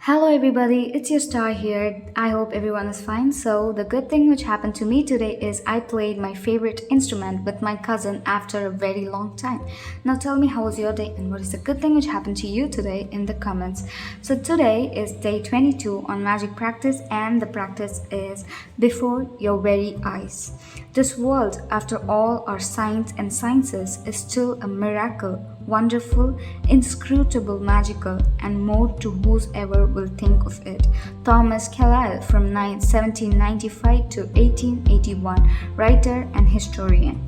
Hello, everybody, it's your star here. I hope everyone is fine. So, the good thing which happened to me today is I played my favorite instrument with my cousin after a very long time. Now, tell me how was your day and what is the good thing which happened to you today in the comments. So, today is day 22 on magic practice, and the practice is before your very eyes. This world, after all our science and sciences, is still a miracle, wonderful, inscrutable, magical, and more to whosoever will think of it. Thomas Carlyle from 1795 to 1881, writer and historian.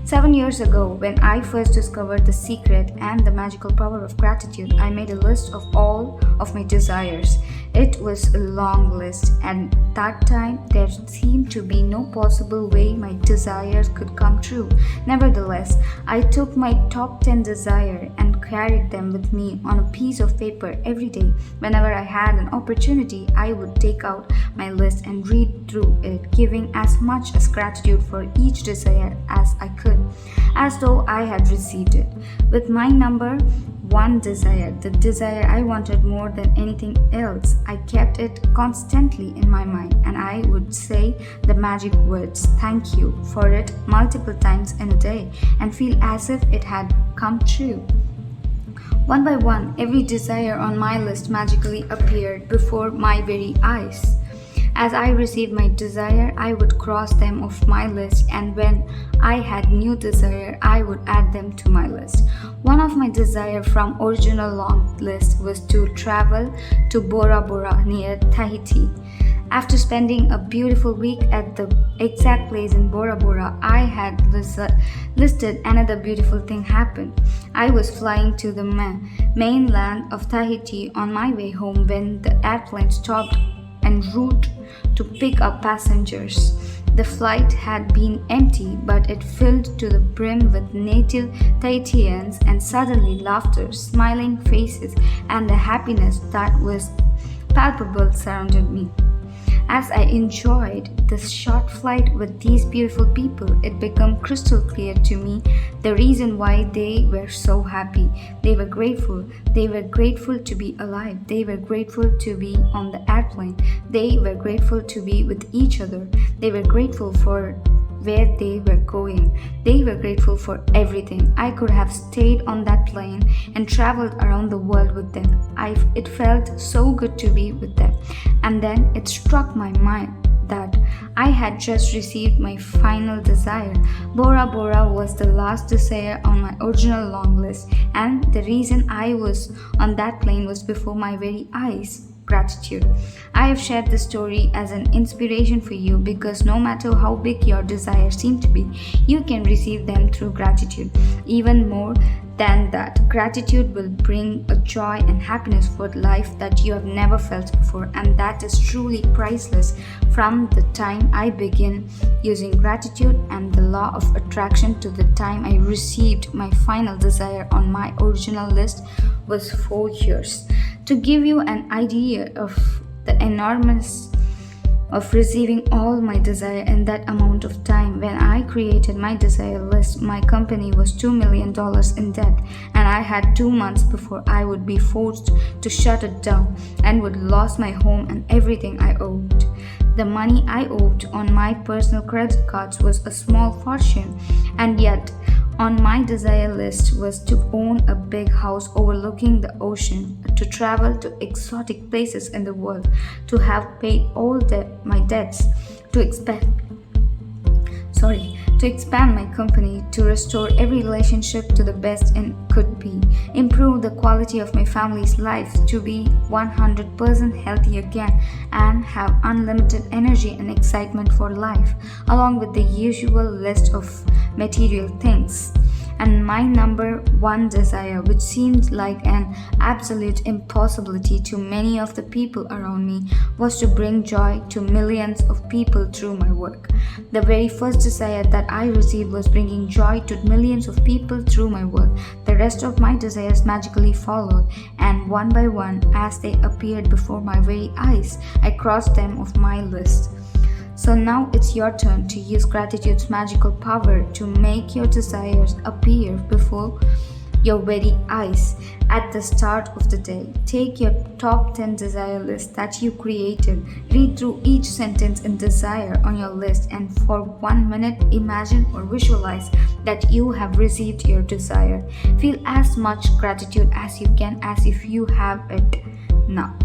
7 years ago, when I first discovered the secret and the magical power of gratitude, I made a list of all of my desires. It was a long list, and that time there seemed to be no possible way my desires could come true. Nevertheless, I took my top 10 desires and carried them with me on a piece of paper every day. Whenever I had an opportunity, I would take out my list and read through it, giving as much as gratitude for each desire as I could, as though I had received it. With my number one desire, the desire I wanted more than anything else, I kept it constantly in my mind, and I would say the magic words "thank you" for it multiple times in a day and feel as if it had come true. One by one, every desire on my list magically appeared before my very eyes. As I received my desire, I would cross them off my list, and when I had new desire, I would add them to my list. One of my desire from original long list was to travel to Bora Bora near Tahiti. After spending a beautiful week at the exact place in Bora Bora, I had listed another beautiful thing happened. I was flying to the mainland of Tahiti on my way home when the airplane stopped en route to pick up passengers. The flight had been empty, but it filled to the brim with native Tahitians, and suddenly laughter, smiling faces, and the happiness that was palpable surrounded me. As I enjoyed this short flight with these beautiful people, it became crystal clear to me the reason why they were so happy. They were grateful. They were grateful to be alive. They were grateful to be on the airplane. They were grateful to be with each other. They were grateful for where they were going. They were grateful for everything. I could have stayed on that plane and traveled around the world with them. It felt so good to be with them. And then it struck my mind that I had just received my final desire. Bora Bora was the last desire on my original long list, and the reason I was on that plane was before my very eyes. Gratitude. I have shared this story as an inspiration for you because no matter how big your desires seem to be, you can receive them through gratitude. Even more than that, gratitude will bring a joy and happiness for life that you have never felt before, and that is truly priceless. From the time I began using gratitude and the law of attraction to the time I received my final desire on my original list was 4 years. To give you an idea of the enormous of receiving all my desire in that amount of time, when I created my desire list, my company was $2 million in debt, and I had 2 months before I would be forced to shut it down and would lose my home and everything I owed. The money I owed on my personal credit cards was a small fortune, and yet on my desire list was to own a big house overlooking the ocean, to travel to exotic places in the world, to have paid all my debts, to expand my company, to restore every relationship to the best it could be, improve the quality of my family's life, to be 100% healthy again, and have unlimited energy and excitement for life, along with the usual list of material things. And my number one desire, which seemed like an absolute impossibility to many of the people around me, was to bring joy to millions of people through my work. The very first desire that I received was bringing joy to millions of people through my work. The rest of my desires magically followed, and one by one, as they appeared before my very eyes, I crossed them off my list. So now it's your turn to use gratitude's magical power to make your desires appear before your very eyes. At the start of the day, take your top 10 desire list that you created. Read through each sentence and desire on your list, and for 1 minute, imagine or visualize that you have received your desire. Feel as much gratitude as you can, as if you have it now.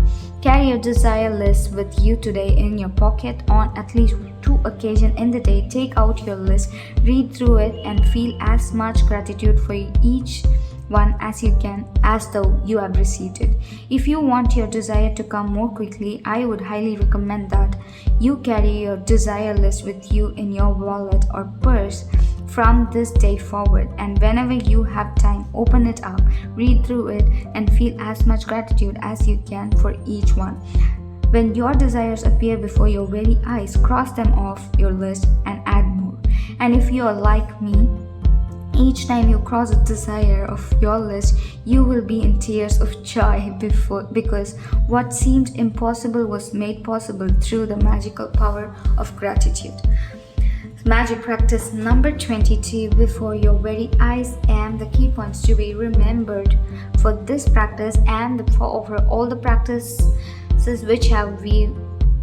Carry your desire list with you today in your pocket on at least 2 occasions in the day. Take out your list, read through it, and feel as much gratitude for each one as you can, as though you have received it. If you want your desire to come more quickly, I would highly recommend that you carry your desire list with you in your wallet or purse from this day forward, and whenever you have time, open it up, read through it, and feel as much gratitude as you can for each one. When your desires appear before your very eyes, cross them off your list and add more. And if you are like me, each time you cross a desire of your list, you will be in tears of joy because what seemed impossible was made possible through the magical power of gratitude. Magic practice number 22, before your very eyes, and the key points to be remembered for this practice and for all the practices which have we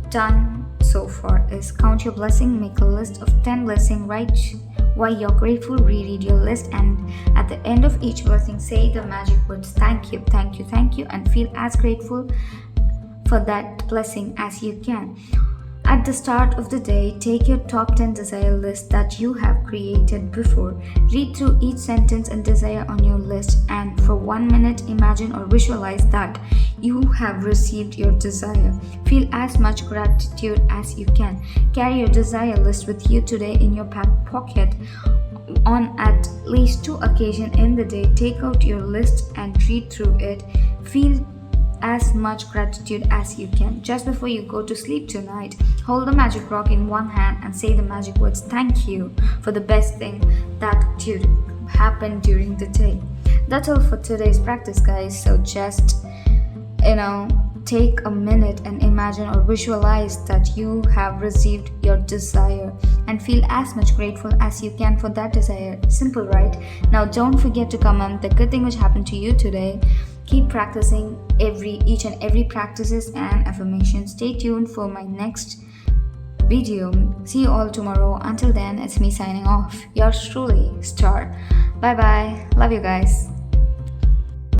done so far is: count your blessing, make a list of 10 blessings, write why you're grateful, reread your list, and at the end of each blessing, say the magic words thank you, thank you, thank you, and feel as grateful for that blessing as you can. At the start of the day, take your top 10 desire list that you have created before. Read through each sentence and desire on your list, and for 1 minute, imagine or visualize that you have received your desire. Feel as much gratitude as you can. Carry your desire list with you today in your pocket on at least 2 occasions in the day. Take out your list and read through it. Feel as much gratitude as you can. Just before you go to sleep tonight, hold the magic rock in one hand and say the magic words thank you for the best thing that happened during the day. That's all for today's practice, guys. So just take a minute and imagine or visualize that you have received your desire and feel as much grateful as you can for that desire. Simple, right? Now don't forget to comment the good thing which happened to you today. Keep practicing each and every practices and affirmations. Stay tuned for my next video. See you all tomorrow. Until then, it's me signing off. Yours truly, Star. Bye bye. Love you guys.